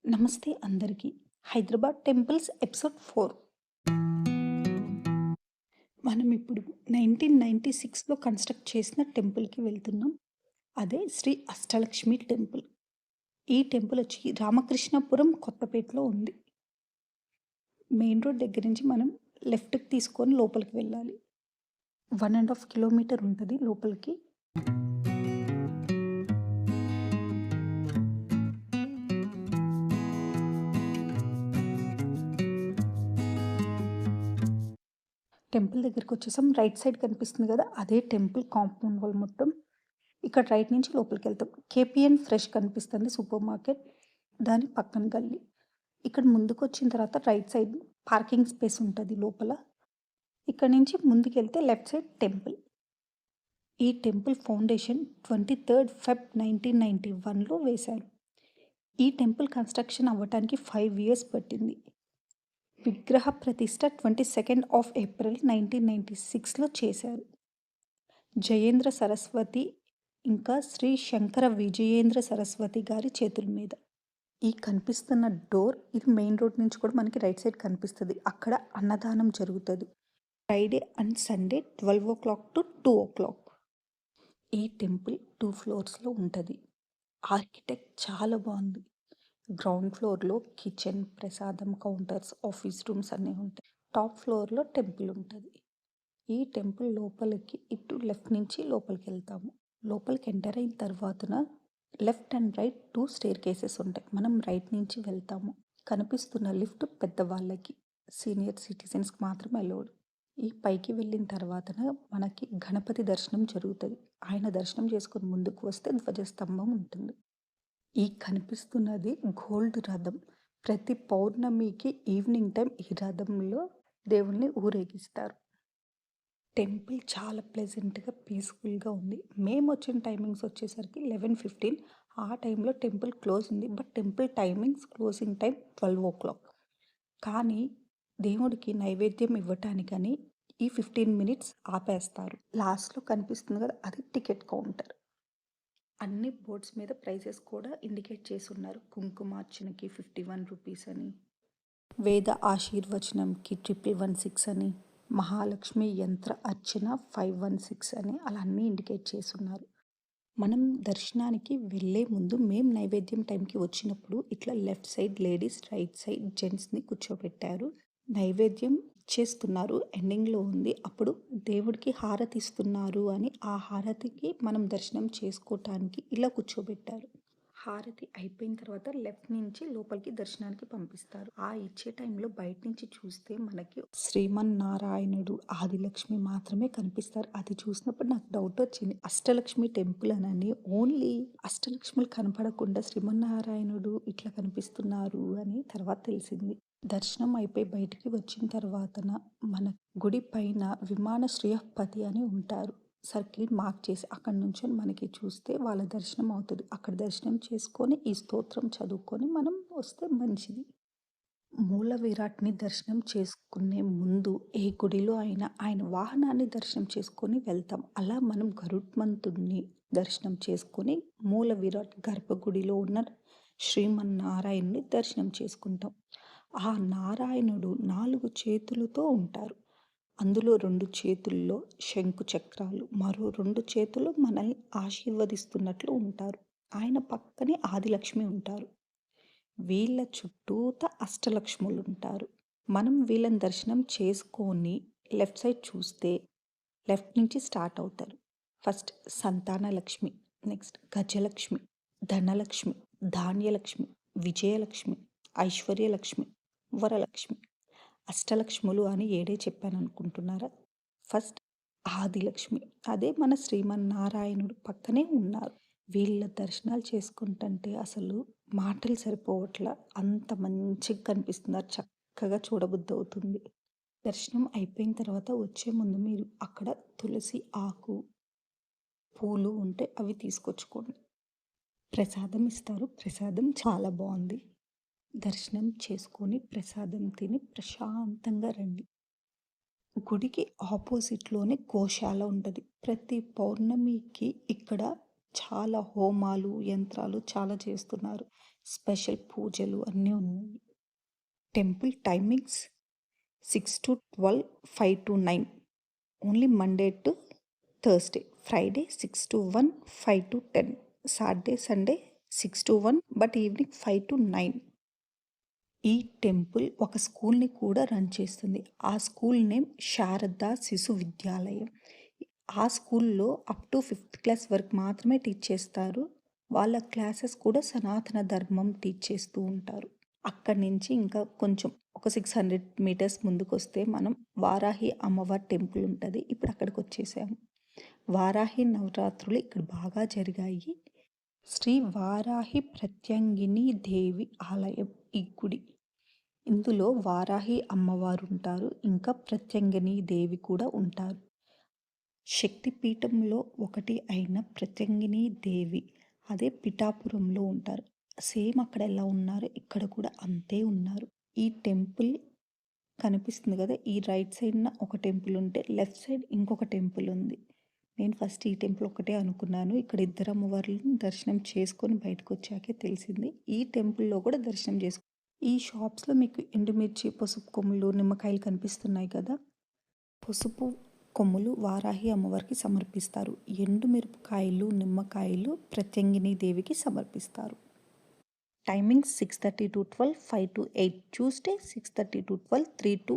నమస్తే అందరికీ. Hyderabad temples episode 4. మనం ఇప్పుడు 1996లో కన్‌స్ట్రక్ట్ చేసిన టెంపుల్‌కి వెళ్తున్నాం. అదే శ్రీ అష్టలక్ష్మి టెంపుల్. ఈ టెంపుల్ వచ్చి రామకృష్ణాపురం, కొత్తపేటలో ఉంది. మెయిన్ రోడ్ దగ్గర నుంచి మనం లెఫ్ట్‌కి తీసుకొని లోపలికి వెళ్ళాలి. 1 ½ కిలోమీటర్ ఉంటది లోపలికి. టెంపుల్ దగ్గరికొచ్చేసాం. రైట్ సైడ్ కనిపిస్తుంది గదా! అదే టెంపుల్ కాంపౌండ్ వాల్ మొత్తం. ఇక్కడ రైట్ నుంచి లోపలికెళ్తాం. కేపీఎన్ ఫ్రెష్ కనిపిస్తుంది సూపర్ మార్కెట్. దాని పక్కన గల్లీ. ఇక్కడ ముందుకొచ్చిన తర్వాత రైట్ సైడ్ పార్కింగ్ స్పేస్ ఉంటది లోపల. ఇక్కడ నుంచి ముందుకెళ్తే లెఫ్ట్ సైడ్ టెంపుల్. ఈ టెంపుల్ ఫౌండేషన్ 23 ఫెబ్ 1991లో వేశారు. ఈ టెంపుల్ కన్‌స్ట్రక్షన్ అవ్వటానికి 5 ఇయర్స్ పట్టింది. విగ్రహ ప్రతిష్ఠ 22 ఆఫ్ ఏప్రిల్ 1996లో చేశారు. జయేంద్ర సరస్వతి ఇంకా శ్రీ శంకర విజయేంద్ర సరస్వతి గారి చేతుల మీద. ఈ కనిపిస్తున్న డోర్ ఇది మెయిన్ రోడ్ నుంచి కూడా మనకి రైట్ సైడ్ కనిపిస్తది. అక్కడ అన్నదానం జరుగుతది. Friday and Sunday 12:00 to 2:00. ఈ టెంపుల్ 2 ఫ్లోర్స్‌లో ఉంటది. ఆర్కిటెక్ట్ చాలా బావుంది. గ్రౌండ్ ఫ్లోర్‌లో కిచెన్, ప్రసాదం కౌంటర్స్, ఆఫీస్ రూమ్స్ అన్నీ ఉంటాయి. టాప్ ఫ్లోర్‌లో టెంపుల్ ఉంటది. ఈ టెంపుల్ లోపలికి ఇటు లెఫ్ట్ నుంచి లోపలికెళ్తాము. లోపలికి ఎంటర్ అయిన తర్వాతన left and right 2 stair cases ఉంటాయి. మనం రైట్ నుంచి వెళ్తాము. కనిపిస్తున్న లిఫ్ట్ పెద్దవాళ్ళకి, సీనియర్ సిటిజన్స్‌కి మాత్రమే అలౌడ్. ఈ పైకి వెళ్ళిన తర్వాతన మనకి గణపతి దర్శనం జరుగుతది. ఆయన దర్శనం చేసుకొని ముందుకు వస్తే ధ్వజస్తంభం ఉంటుంది. ఈ కనిపిస్తున్నది గోల్డ్ రథం. ప్రతి పౌర్ణమికి ఈవినింగ్ టైం ఈ రథంలో దేవుడిని ఊరేగిస్తారు. టెంపుల్ చాలా ప్లెజెంట్‌గా, పీస్‌ఫుల్‌గా ఉంది. మేమొచ్చిన టైమింగ్స్ వచ్చేసరికి 11:15. ఆ టైంలో టెంపుల్ క్లోజ్ ఉంది. But temple timings closing time 12:00. కానీ దేవుడికి నైవేద్యం ఇవ్వటానికని ఈ 15 మినిట్స్ ఆపేస్తారు. లాస్ట్‌లో కనిపిస్తుంది కదా! అది టికెట్ కౌంటర్. అన్ని బోర్డ్స్ మీద ప్రైసెస్ కూడా ఇండికేట్ చేసున్నారు. కుంకుమార్చనకి 51 రూపీస్ అని, వేద ఆశీర్వచనంకి 1116 అని, మహాలక్ష్మి యంత్ర అర్చన 516 అని అలా అన్నీ ఇండికేట్ చేసున్నారు. మనం దర్శనానికి వెళ్ళే ముందు మేము నైవేద్యం టైంకి వచ్చినప్పుడు ఇట్లా left side ladies, right side జెంట్స్‌ని కూర్చోబెట్టారు. నైవేద్యం ఇచ్చేస్తున్నారు. ఎండింగ్‌లో ఉంది. అప్పుడు దేవుడికి హారతి ఇస్తున్నారు అని ఆ హారతికి మనం దర్శనం చేసుకోటానికి ఇలా కూర్చోబెట్టారు. హారతి అయిపోయిన తర్వాత లెఫ్ట్ నుంచి లోపలికి దర్శనానికి పంపిస్తారు. ఆ ఇచ్చే టైంలో బయట నుంచి చూస్తే మనకి శ్రీమన్నారాయణుడు, ఆదిలక్ష్మి మాత్రమే కనిపిస్తారు. అది చూసినప్పుడు నాకు డౌట్ వచ్చింది. అష్టలక్ష్మి టెంపుల్ అనని ఓన్లీ అష్టలక్ష్ములు కనపడకుండా శ్రీమన్నారాయణుడు ఇట్లా కనిపిస్తున్నారు అని తర్వాత తెలిసింది. దర్శనం అయిపోయి బయటికి వచ్చిన తర్వాతన మన గుడి పైన విమానాశ్రయపతి అని ఉంటారు. సర్కిల్ మార్క్ చేసి అక్కడి నుంచొని మనకి చూస్తే వాళ్ళ దర్శనం అవుతది. అక్కడ దర్శనం చేసుకొని ఈ స్తోత్రం చదువుకొని మనం వస్తే మంచిది. మూల విరాట్‌ని దర్శనం చేసుకునే ముందు ఏ గుడిలో అయినా ఆయన వాహనాన్ని దర్శనం చేసుకొని వెళ్తాం. అలా మనం గరుత్మంతుడిని దర్శనం చేసుకొని మూల విరాట్ గర్భగుడిలో ఉన్న శ్రీమన్నారాయణుని దర్శనం చేసుకుంటాం. ఆ నారాయణుడు 4 చేతులతో ఉంటారు. అందులో 2 చేతుల్లో శంకు చక్రాలు, మరో 2 చేతులు మనల్ని ఆశీర్వదిస్తున్నట్లు ఉంటారు. ఆయన పక్కనే ఆదిలక్ష్మి ఉంటారు. వీళ్ళ చుట్టూత అష్టలక్ష్ములుంటారు. మనం వీళ్ళని దర్శనం చేసుకొని లెఫ్ట్ సైడ్ చూస్తే లెఫ్ట్ నుంచి స్టార్ట్ అవుతారు. First Santhanalakshmi, next Gajalakshmi, Dhanalakshmi, Dhanyalakshmi, Vijayalakshmi, Aishwarya Lekshmi, Varalakshmi. అష్టలక్ష్ములు అని ఏడే చెప్పాననుకుంటున్నారా? ఫస్ట్ ఆదిలక్ష్మి. అదే మన శ్రీమన్నారాయణుడు పక్కనే ఉన్నారు. వీళ్ళ దర్శనాలు చేసుకుంటంటే అసలు మాటలు సరిపోవట్ల. అంత మంచిగా కనిపిస్తున్నారు. చక్కగా చూడబుద్దవుతుంది. దర్శనం అయిపోయిన తర్వాత వచ్చే ముందు మీరు అక్కడ తులసి ఆకు, పూలు ఉంటే అవి తీసుకొచ్చుకోండి. ప్రసాదం ఇస్తారు. ప్రసాదం చాలా బావుంది. దర్శనం చేసుకొని ప్రసాదం తిని ప్రశాంతంగా రండి. గుడికి ఆపోజిట్‌లోనే గోశాల ఉంటది. ప్రతి పౌర్ణమికి ఇక్కడ చాలా హోమాలు, యంత్రాలు చాలా చేస్తున్నారు. స్పెషల్ పూజలు అన్నీ ఉన్నాయి. Temple timings 6 to 12, 5 to 9. Only Monday to Thursday. Friday 6 to 1, 5 to 10. Saturday Sunday 6 to 1 but evening 5 to 9. ఈ టెంపుల్ ఒక స్కూల్ని కూడా రన్ చేస్తుంది. ఆ స్కూల్ నేమ్ శారదా శిశు విద్యాలయం. ఆ స్కూల్లో అప్ టు 5th క్లాస్ వరకు మాత్రమే టీచ్ చేస్తారు. వాళ్ళ క్లాసెస్ కూడా సనాతన ధర్మం టీచ్ చేస్తూ ఉంటారు. అక్కడి నుంచి ఇంకా కొంచెం ఒక 600 మీటర్స్ ముందుకొస్తే మనం వారాహి అమ్మవారి టెంపుల్ ఉంటుంది. ఇప్పుడు అక్కడికి వచ్చేసాము. వారాహి నవరాత్రులు ఇక్కడ బాగా జరిగాయి. శ్రీ వారాహి ప్రత్యంగిని దేవి ఆలయం ఈ గుడి. ఇందులో వారాహి అమ్మవారు ఉంటారు, ఇంకా ప్రత్యంగిని దేవి కూడా ఉంటారు. శక్తిపీఠంలో ఒకటి అయిన ప్రత్యంగిని దేవి అదే పిఠాపురంలో ఉంటారు. సేమ్ అక్కడ ఎలా ఉన్నారో ఇక్కడ కూడా అంతే ఉన్నారు. ఈ టెంపుల్ కనిపిస్తుంది కదా, ఈ రైట్ సైడ్న ఒక టెంపుల్ ఉంటే లెఫ్ట్ సైడ్ ఇంకొక టెంపుల్ ఉంది. నేను ఫస్ట్ ఈ టెంపుల్ ఒకటే అనుకున్నాను. ఇక్కడ ఇద్దరు అమ్మవార్లను దర్శనం చేసుకొని బయటకు వచ్చాకే తెలిసింది. ఈ టెంపుల్లో కూడా దర్శనం చేసుకు. ఈ షాప్స్లో మీకు ఎండుమిర్చి, పసుపు కొమ్ములు, నిమ్మకాయలు కనిపిస్తున్నాయి కదా. పసుపు కొమ్ములు వారాహి అమ్మవారికి సమర్పిస్తారు. ఎండు మిరపకాయలు, నిమ్మకాయలు ప్రత్యంగిని దేవికి సమర్పిస్తారు. Timings 6:30 to 12, 5 to 8. Tuesday 6:30 to 12, 3 to